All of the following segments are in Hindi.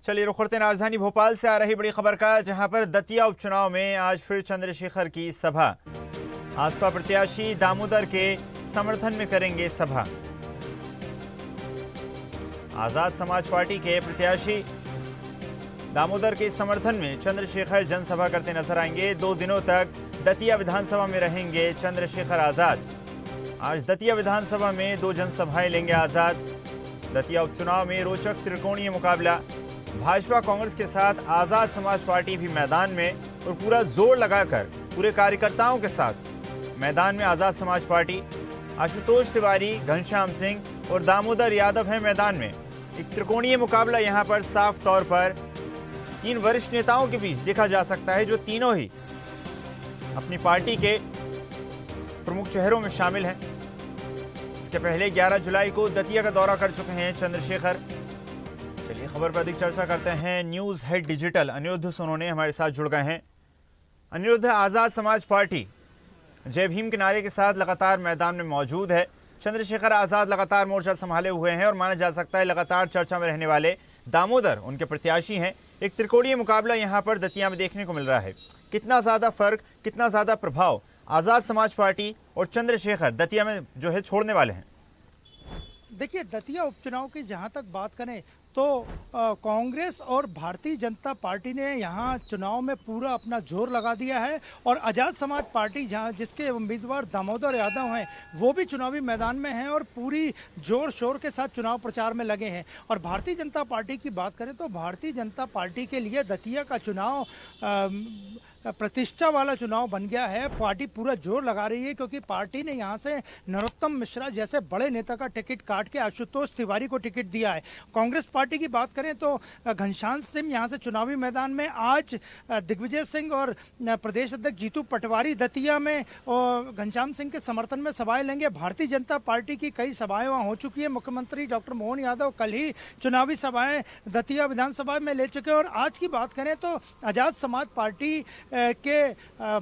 चलिए रुख करते हैं राजधानी भोपाल से आ रही बड़ी खबर का, जहां पर दतिया उपचुनाव में आज फिर चंद्रशेखर की सभा। आसपा प्रत्याशी दामोदर के समर्थन में करेंगे सभा। आजाद समाज पार्टी के प्रत्याशी दामोदर के समर्थन में चंद्रशेखर जनसभा करते नजर आएंगे। 2 दिनों तक दतिया विधानसभा में रहेंगे चंद्रशेखर आजाद। आज दतिया विधानसभा में 2 जनसभाएं लेंगे आजाद। दतिया उपचुनाव में रोचक त्रिकोणीय मुकाबला। भाजपा कांग्रेस के साथ आजाद समाज पार्टी भी मैदान में, और पूरा जोर लगाकर पूरे कार्यकर्ताओं के साथ मैदान में आजाद समाज पार्टी। आशुतोष तिवारी, घनश्याम सिंह और दामोदर यादव हैं मैदान में। एक त्रिकोणीय मुकाबला यहां पर साफ तौर पर 3 वरिष्ठ नेताओं के बीच देखा जा सकता है, जो तीनों ही अपनी पार्टी के प्रमुख चेहरों में शामिल हैं। इसके पहले 11 जुलाई को दतिया का दौरा कर चुके हैं चंद्रशेखर। चलिए खबर पर अधिक चर्चा करते हैं। News head digital Anirudh Sonone हमारे साथ जुड़ गए हैं। अनिरुद्ध, आजाद समाज पार्टी जय भीम के नारे के साथ लगातार मैदान में मौजूद है। चंद्रशेखर आजाद लगातार मोर्चा संभाले हुए हैं और माना जा सकता है लगातार चर्चा में रहने वाले दामोदर उनके प्रत्याशी हैं। एक त्रिकोणीय मुकाबला यहाँ पर दतिया में देखने को मिल रहा है। कितना ज्यादा फर्क, कितना ज्यादा प्रभाव आजाद समाज पार्टी और चंद्रशेखर दतिया में जो है छोड़ने वाले हैं? देखिए, दतिया उपचुनाव की जहां तक बात करें तो कांग्रेस और भारतीय जनता पार्टी ने यहाँ चुनाव में पूरा अपना जोर लगा दिया है, और आज़ाद समाज पार्टी जहाँ जिसके उम्मीदवार दामोदर यादव हैं वो भी चुनावी मैदान में हैं और पूरी जोर शोर के साथ चुनाव प्रचार में लगे हैं। और भारतीय जनता पार्टी की बात करें तो भारतीय जनता पार्टी के लिए दतिया का चुनाव प्रतिष्ठा वाला चुनाव बन गया है। पार्टी पूरा जोर लगा रही है, क्योंकि पार्टी ने यहां से नरोत्तम मिश्रा जैसे बड़े नेता का टिकट काट के आशुतोष तिवारी को टिकट दिया है। कांग्रेस पार्टी की बात करें तो घनश्याम सिंह यहां से चुनावी मैदान में। आज दिग्विजय सिंह और प्रदेश अध्यक्ष जीतू पटवारी दतिया में और घनश्याम सिंह के समर्थन में सभाएं लेंगे। भारतीय जनता पार्टी की कई सभाएं वहाँ हो चुकी है। मुख्यमंत्री डॉक्टर मोहन यादव कल ही चुनावी सभाएं दतिया विधानसभा में ले चुके हैं। और आज की बात करें तो आजाद समाज पार्टी के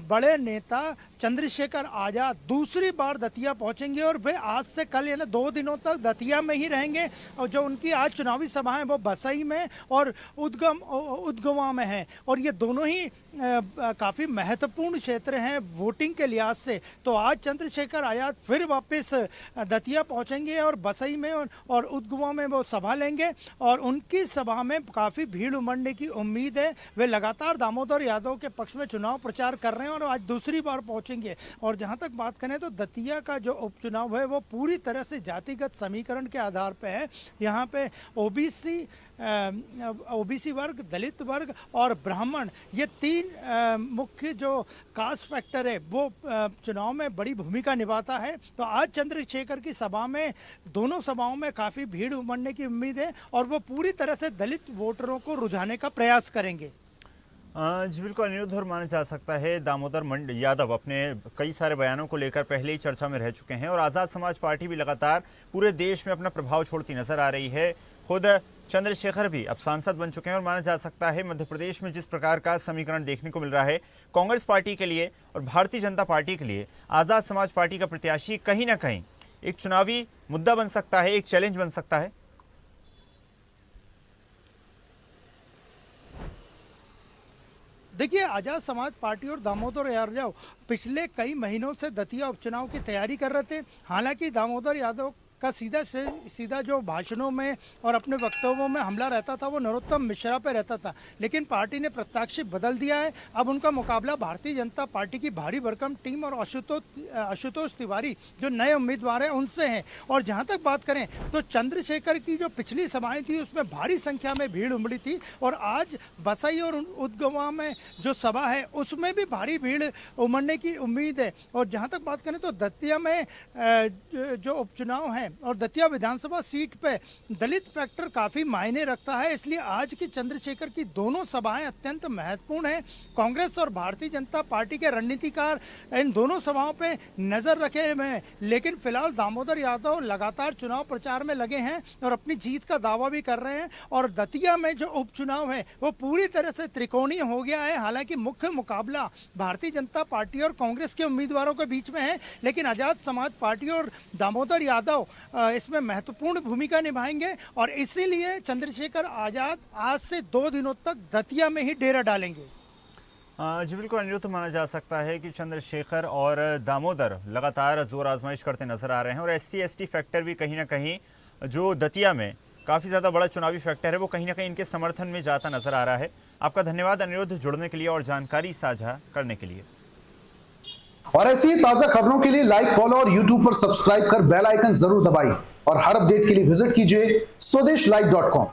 बड़े नेता चंद्रशेखर आजाद दूसरी बार दतिया पहुंचेंगे, और वे आज से कल यानी 2 दिनों तक दतिया में ही रहेंगे। और जो उनकी आज चुनावी सभाएं वो बसई में और उदगवा में हैं, और ये दोनों ही काफ़ी महत्वपूर्ण क्षेत्र हैं वोटिंग के लिहाज से। तो आज चंद्रशेखर आजाद फिर वापस दतिया पहुंचेंगे और बसई में और उदगवा में वो सभा लेंगे, और उनकी सभा में काफ़ी भीड़ उमड़ने की उम्मीद है। वे लगातार दामोदर यादव के पक्ष में चुनाव प्रचार कर रहे हैं और आज दूसरी बार पहुंचेंगे। और जहां तक बात करें तो दतिया का जो उपचुनाव है वो पूरी तरह से जातिगत समीकरण के आधार पर है। यहाँ पे ओबीसी वर्ग, दलित वर्ग और ब्राह्मण, ये 3 मुख्य जो कास्ट फैक्टर है वो चुनाव में बड़ी भूमिका निभाता है। तो आज चंद्रशेखर की सभा में, दोनों सभाओं में काफ़ी भीड़ उमड़ने की उम्मीद है, और वो पूरी तरह से दलित वोटरों को रुझाने का प्रयास करेंगे। जी बिल्कुल अनिरुद्ध, और माना जा सकता है दामोदर यादव अपने कई सारे बयानों को लेकर पहले ही चर्चा में रह चुके हैं, और आज़ाद समाज पार्टी भी लगातार पूरे देश में अपना प्रभाव छोड़ती नजर आ रही है। खुद चंद्रशेखर भी अब सांसद बन चुके हैं, और माना जा सकता है मध्य प्रदेश में जिस प्रकार का समीकरण देखने को मिल रहा है कांग्रेस पार्टी के लिए और भारतीय जनता पार्टी के लिए, आज़ाद समाज पार्टी का प्रत्याशी कहीं ना कहीं एक चुनावी मुद्दा बन सकता है, एक चैलेंज बन सकता है। देखिए, आजाद समाज पार्टी और दामोदर यादव पिछले कई महीनों से दतिया उपचुनाव की तैयारी कर रहे थे। हालांकि दामोदर यादव का सीधा जो भाषणों में और अपने वक्तव्यों में हमला रहता था वो नरोत्तम मिश्रा पे रहता था, लेकिन पार्टी ने प्रत्याशी बदल दिया है। अब उनका मुकाबला भारतीय जनता पार्टी की भारी भरकम टीम और आशुतोष तिवारी जो नए उम्मीदवार हैं उनसे हैं। और जहां तक बात करें तो चंद्रशेखर की जो पिछली सभाएं थी उसमें भारी संख्या में भीड़ उमड़ी थी, और आज बसई और उदगवा में जो सभा है उसमें भी भारी भीड़ उमड़ने की उम्मीद है। और जहाँ तक बात करें तो दतिया में जो उपचुनाव है और दतिया विधानसभा सीट पे दलित फैक्टर काफी मायने रखता है, इसलिए आज की चंद्रशेखर की दोनों सभाएं अत्यंत महत्वपूर्ण हैं। कांग्रेस और भारतीय जनता पार्टी के रणनीतिकार इन दोनों सभाओं पे नजर रखे हुए हैं, लेकिन फिलहाल दामोदर यादव लगातार चुनाव प्रचार में लगे हैं और अपनी जीत का दावा भी कर रहे हैं। और दतिया में जो उपचुनाव है वो पूरी तरह से त्रिकोणीय हो गया है। हालांकि मुख्य मुकाबला भारतीय जनता पार्टी और कांग्रेस के उम्मीदवारों के बीच में है, लेकिन आजाद समाज पार्टी और दामोदर यादव इसमें महत्वपूर्ण भूमिका निभाएंगे और इसीलिए चंद्रशेखर आजाद आज से 2 दिनों तक दतिया में ही डेरा डालेंगे। जी बिल्कुल अनिरुद्ध, माना जा सकता है कि चंद्रशेखर और दामोदर लगातार जोर आजमाइश करते नजर आ रहे हैं और SC/ST फैक्टर भी कहीं ना कहीं जो दतिया में काफ़ी ज़्यादा बड़ा चुनावी फैक्टर है वो कहीं ना कहीं इनके समर्थन में जाता नजर आ रहा है। आपका धन्यवाद अनिरुद्ध, जुड़ने के लिए और जानकारी साझा करने के लिए। और ऐसी ही ताजा खबरों के लिए लाइक, फॉलो और यूट्यूब पर सब्सक्राइब कर बेल आइकन जरूर दबाइए और हर अपडेट के लिए विजिट कीजिए स्वदेशलाइव.com।